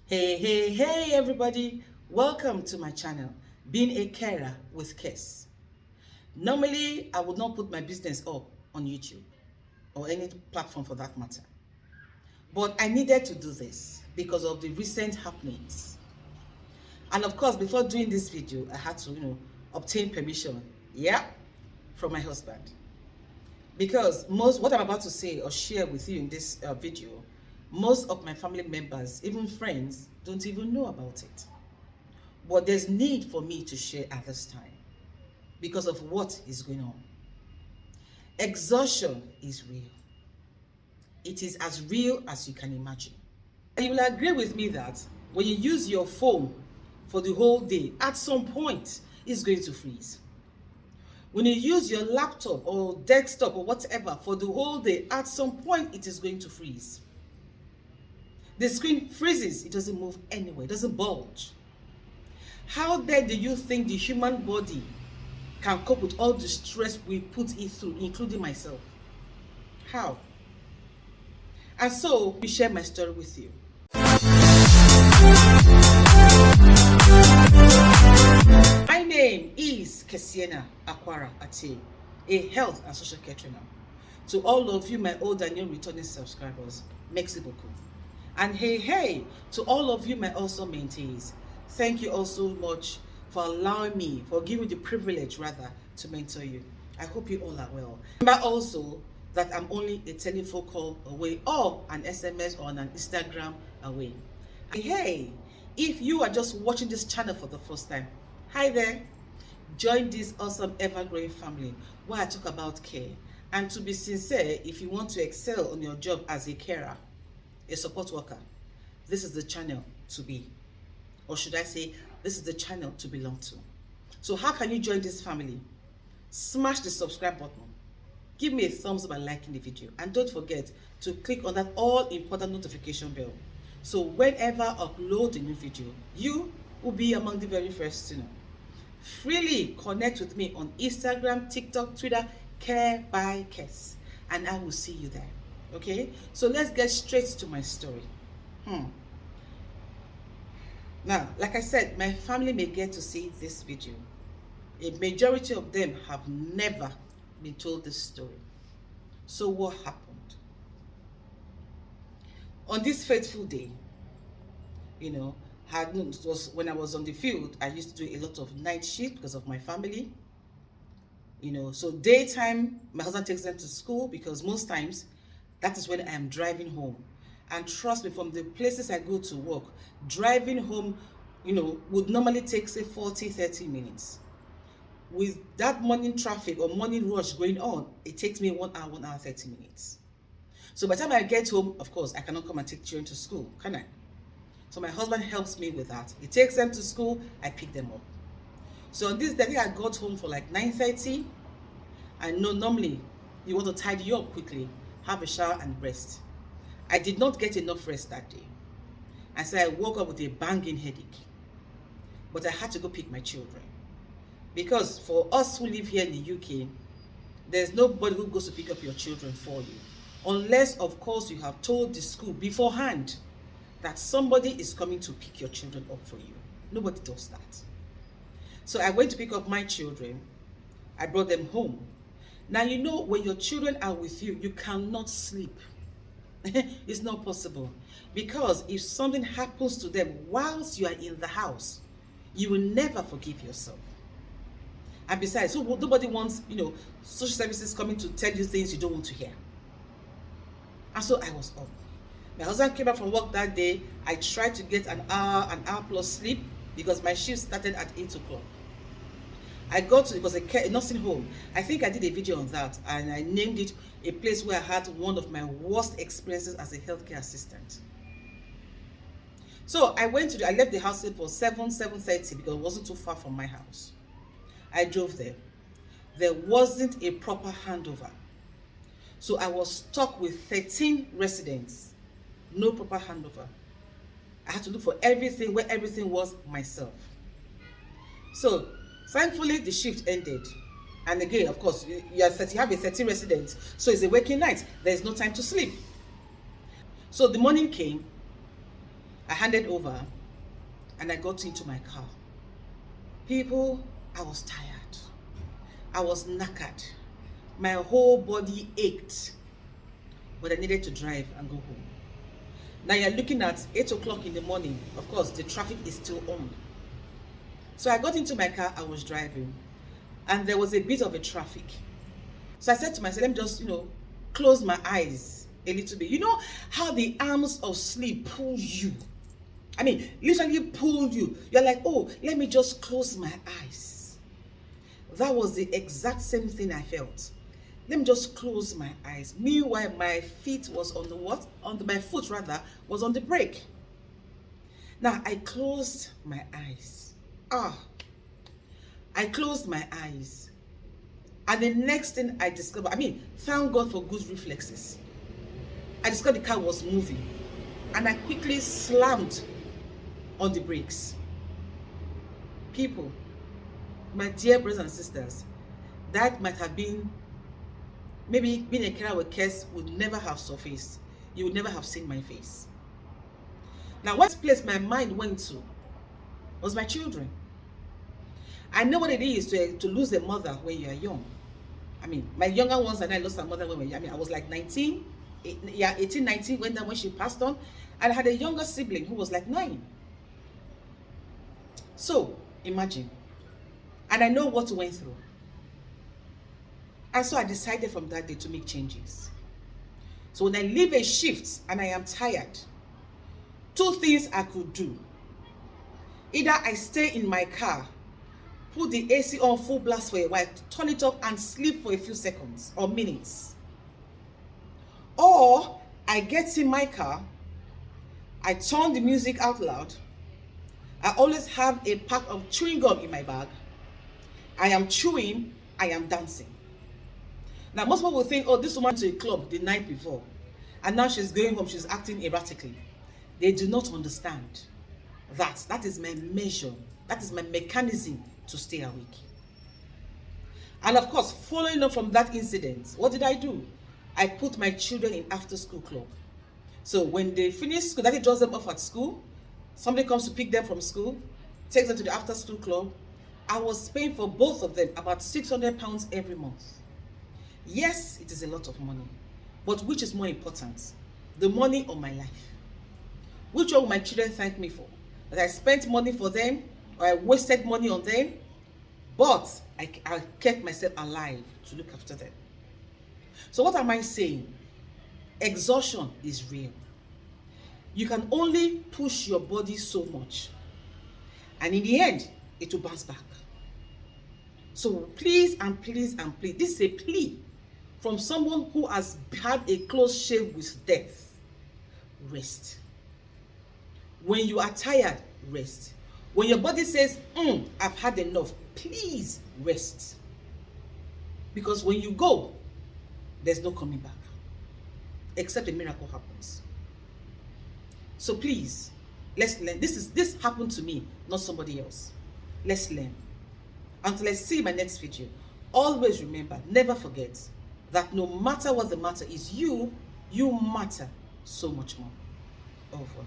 Hey everybody, welcome to my channel, Being a Carer with Kes. Normally, I would not put my business up on YouTube or any platform for that matter. But I needed to do this because of the recent happenings. And of course, before doing this video, I had to, obtain permission, from my husband. Because what I'm about to say or share with you in this video, most of my family members, even friends, don't even know about it. But there's need for me to share at this time because of what is going on. Exhaustion is real. It is as real as you can imagine. And you will agree with me that when you use your phone for the whole day, at some point, it's going to freeze. When you use your laptop or desktop or whatever for the whole day, at some point, it is going to freeze. The screen freezes, it doesn't move anywhere, it doesn't bulge. How then do you think the human body can cope with all the stress we put it through, including myself? How? And so, we share my story with you. My name is Kesienaakwaraatie, a health and social care trainer. To all of you, my old and new returning subscribers, merci beaucoup. And hey, to all of you, my also mentees, thank you all so much for allowing me, for giving me the privilege, rather, to mentor you. I hope you all are well. Remember also that I'm only a telephone call away or an SMS or an Instagram away. And hey, if you are just watching this channel for the first time, hi there. Join this awesome ever-growing family where I talk about care. And to be sincere, if you want to excel on your job as a carer, a support worker, this is the channel to be. Or should I say, this is the channel to belong to. So how can you join this family? Smash the subscribe button. Give me a thumbs up by liking the video. And don't forget to click on that all important notification bell. So whenever I upload a new video, you will be among the very first to know. Freely connect with me on Instagram, TikTok, Twitter, Care by Kes. And I will see you there. Okay, so let's get straight to my story. Now, like I said, my family may get to see this video. A majority of them have never been told this story. So what happened? On this fateful day, it was when I was on the field, I used to do a lot of night shift because of my family. So daytime, my husband takes them to school because most times, that is when I am driving home. And trust me, from the places I go to work, driving home, would normally take, say, 40-30 minutes. With that morning traffic or morning rush going on, it takes me 1 hour, 1 hour, 30 minutes. So by the time I get home, of course, I cannot come and take children to school, can I? So my husband helps me with that. He takes them to school, I pick them up. So on this day, I think I got home for like 9:30. I know normally you want to tidy up quickly, have a shower and rest. I did not get enough rest that day. And so I woke up with a banging headache. But I had to go pick my children. Because for us who live here in the UK, there's nobody who goes to pick up your children for you. Unless, of course, you have told the school beforehand that somebody is coming to pick your children up for you. Nobody does that. So I went to pick up my children. I brought them home. Now, when your children are with you, you cannot sleep. It's not possible. Because if something happens to them whilst you are in the house, you will never forgive yourself. And besides, so nobody wants, social services coming to tell you things you don't want to hear. And so I was up. My husband came back from work that day. I tried to get an hour plus sleep because my shift started at 8 o'clock. I got to, it was a nursing home. I think I did a video on that and I named it a place where I had one of my worst experiences as a healthcare assistant. So I left the house for 7:30 because it wasn't too far from my house. I drove there. There wasn't a proper handover. So I was stuck with 13 residents. No proper handover. I had to look for everything where everything was myself. So thankfully, the shift ended. And again, of course, you have a 13 residents, so it's a working night. There is no time to sleep. So the morning came. I handed over and I got into my car. People, I was tired. I was knackered. My whole body ached. But I needed to drive and go home. Now you're looking at 8 o'clock in the morning. Of course, the traffic is still on. So I got into my car, I was driving, and there was a bit of a traffic. So I said to myself, let me just, close my eyes a little bit. You know how the arms of sleep pull you? I mean, literally pull you. You're like, oh, let me just close my eyes. That was the exact same thing I felt. Let me just close my eyes. Meanwhile, my feet was on the what? My foot rather was on the brake. Now I closed my eyes. I closed my eyes. And the next thing I discovered, thank God for good reflexes. I discovered the car was moving. And I quickly slammed on the brakes. People, my dear brothers and sisters, that might have been, maybe being a carer with Kes would never have surfaced. You would never have seen my face. Now, what place my mind went to was my children. I know what it is to lose a mother when you are young. My younger ones and I lost our mother when we were young. I was like 18, 19 when she passed on. And I had a younger sibling who was like 9. So, imagine. And I know what we went through. And so I decided from that day to make changes. So when I leave a shift and I am tired, 2 things I could do. Either I stay in my car, put the AC on full blast for a while, turn it off and sleep for a few seconds or minutes. Or I get in my car, I turn the music out loud. I always have a pack of chewing gum in my bag. I am chewing, I am dancing. Now most people will think, oh, this woman went to a club the night before and now she's going home, she's acting erratically. They do not understand that. That is my measure. That is my mechanism to stay awake. And of course, following up from that incident, what did I do? I put my children in after-school club. So when they finish school, Daddy drops them off at school, somebody comes to pick them from school, takes them to the after-school club. I was paying for both of them about £600 every month. Yes, it is a lot of money, but which is more important? The money or my life? Which one will my children thank me for? That I spent money for them or I wasted money on them, but I kept myself alive to look after them. So what am I saying? Exhaustion is real. You can only push your body so much, and in the end, it will bounce back. So please and please and please, this is a plea from someone who has had a close shave with death. Rest. When you are tired, rest. When your body says, I've had enough, please rest. Because when you go, there's no coming back. Except a miracle happens. So please, let's learn. This happened to me, not somebody else. Let's learn. Until I see my next video, always remember, never forget that no matter what the matter is, you matter so much more. Over.